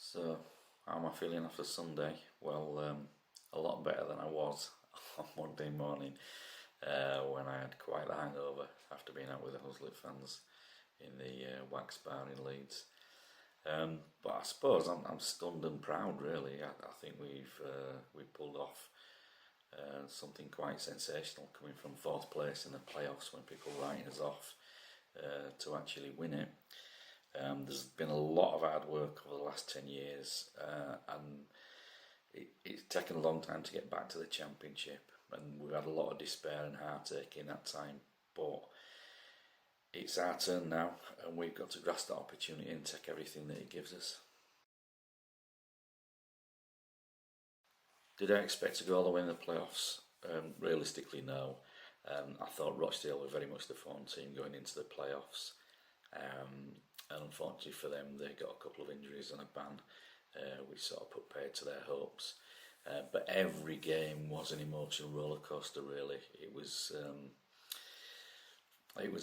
So, how am I feeling after Sunday? Well, a lot better than I was on Monday morning when I had quite the hangover after being out with the Hunslet fans in the Wax Bar in Leeds. But I suppose I'm stunned and proud, really. I think we've pulled off something quite sensational, coming from fourth place in the playoffs when people were writing us off to actually win it. There's been a lot of hard work over the last 10 years and it's taken a long time to get back to the championship, and we've had a lot of despair and heartache in that time, but it's our turn now and we've got to grasp that opportunity and take everything that it gives us. Did I expect to go all the way in the playoffs? Realistically, no. I thought Rochdale were very much the form team going into the playoffs. And unfortunately for them, they got a couple of injuries and a ban, which sort of put paid to their hopes. But every game was an emotional roller coaster. Really, it was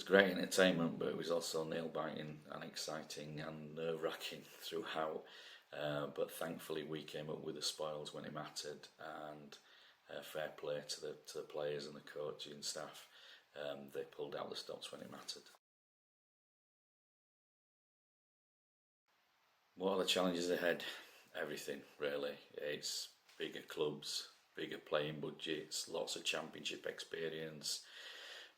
great entertainment, but it was also nail biting and exciting and nerve wracking throughout. But thankfully, we came up with the spoils when it mattered, and fair play to the players and the coaching and staff. They pulled out the stops when it mattered. What are the challenges ahead? Everything, really. It's bigger clubs, bigger playing budgets, lots of championship experience,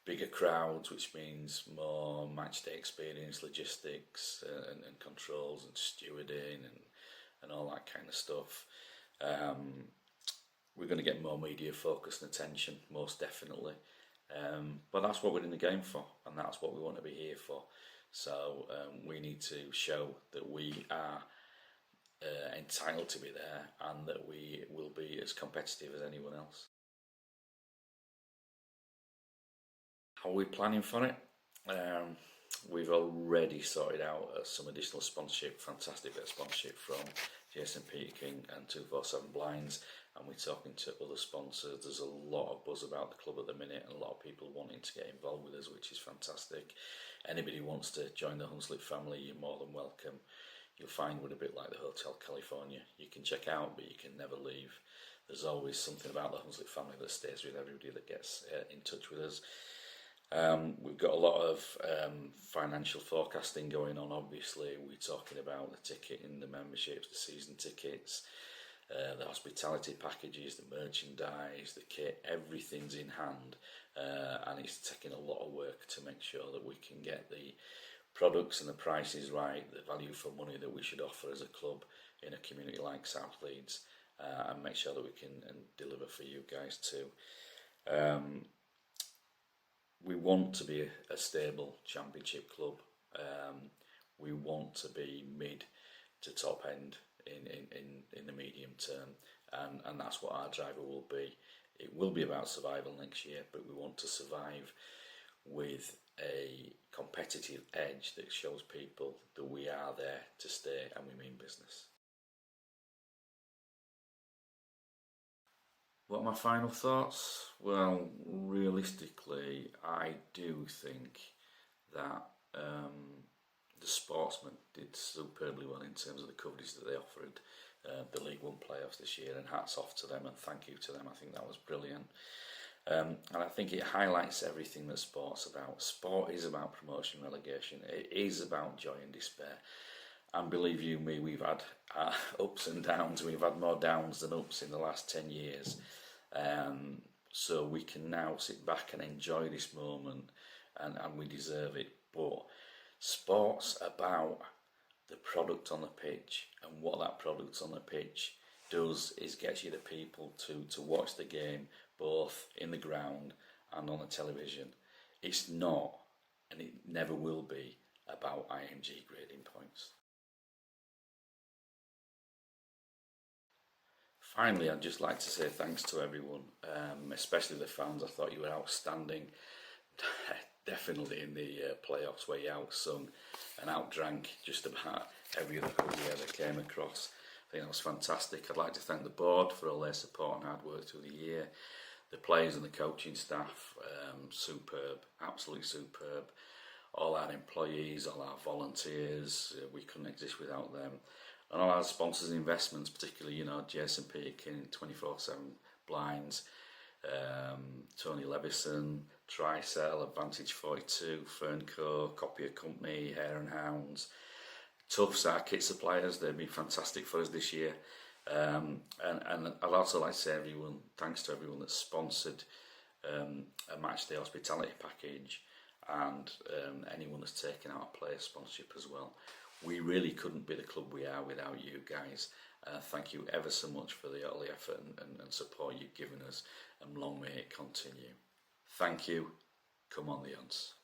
bigger crowds, which means more match day experience, logistics and controls and stewarding and all that kind of stuff. We're going to get more media focus and attention, most definitely. But that's what we're in the game for, and that's what we want to be here for. So we need to show that we are entitled to be there and that we will be as competitive as anyone else. How are we planning for it? We've already sorted out some additional sponsorship, fantastic bit of sponsorship from Jason Peter King and 247 Blinds, and we're talking to other sponsors. There's a lot of buzz about the club at the minute and a lot of people wanting to get involved with us, which is fantastic. Anybody who wants to join the Hunslet family, you're more than welcome. You'll find we're a bit like the Hotel California. You can check out, but you can never leave. There's always something about the Hunslet family that stays with everybody that gets in touch with us. We've got a lot of financial forecasting going on. Obviously, we're talking about the ticketing, the memberships, the season tickets, the hospitality packages, the merchandise, the kit. Everything's in hand, and it's taking a lot of work to make sure that we can get the products and the prices right, the value for money that we should offer as a club in a community like South Leeds, and make sure that we can deliver for you guys too. We want to be a stable championship club. We want to be mid to top end in the medium term, and that's what our driver will be. It will be about survival next year, but we want to survive with a competitive edge that shows people that we are there to stay and we mean business. What are my final thoughts? Well, realistically, I do think that the sportsmen did superbly well in terms of the coverage that they offered the League One playoffs this year, and hats off to them and thank you to them. I think that was brilliant. And I think it highlights everything that sport's about. Sport is about promotion, relegation. It is about joy and despair. And believe you me, we've had ups and downs. We've had more downs than ups in the last 10 years. So we can now sit back and enjoy this moment, and we deserve it. But sport's about the product on the pitch, and what that product on the pitch does is gets you the people to watch the game, both in the ground and on the television. It's not, and it never will be, about IMG grading points. Finally, I'd just like to say thanks to everyone, especially the fans. I thought you were outstanding. Definitely in the playoffs, where you outsung and outdrank just about every other club we ever came across. I think that was fantastic. I'd like to thank the board for all their support and hard work through the year. The players and the coaching staff, superb, absolutely superb. All our employees, all our volunteers, we couldn't exist without them. and all our sponsors and investments, particularly, you know, Jason Peterkin, 24/7 Blinds, Tony Levison, Tricell, Advantage 42, Fernco, Copier Company, Hare and Hounds, Tufts, our kit suppliers. They've been fantastic for us this year. And I'd also like to say thanks to everyone that's sponsored a match day hospitality package, and anyone that's taken out a player sponsorship as well. We really couldn't be the club we are without you guys. Thank you ever so much for all the effort and support you've given us, and long may it continue. Thank you. Come on the Hunts.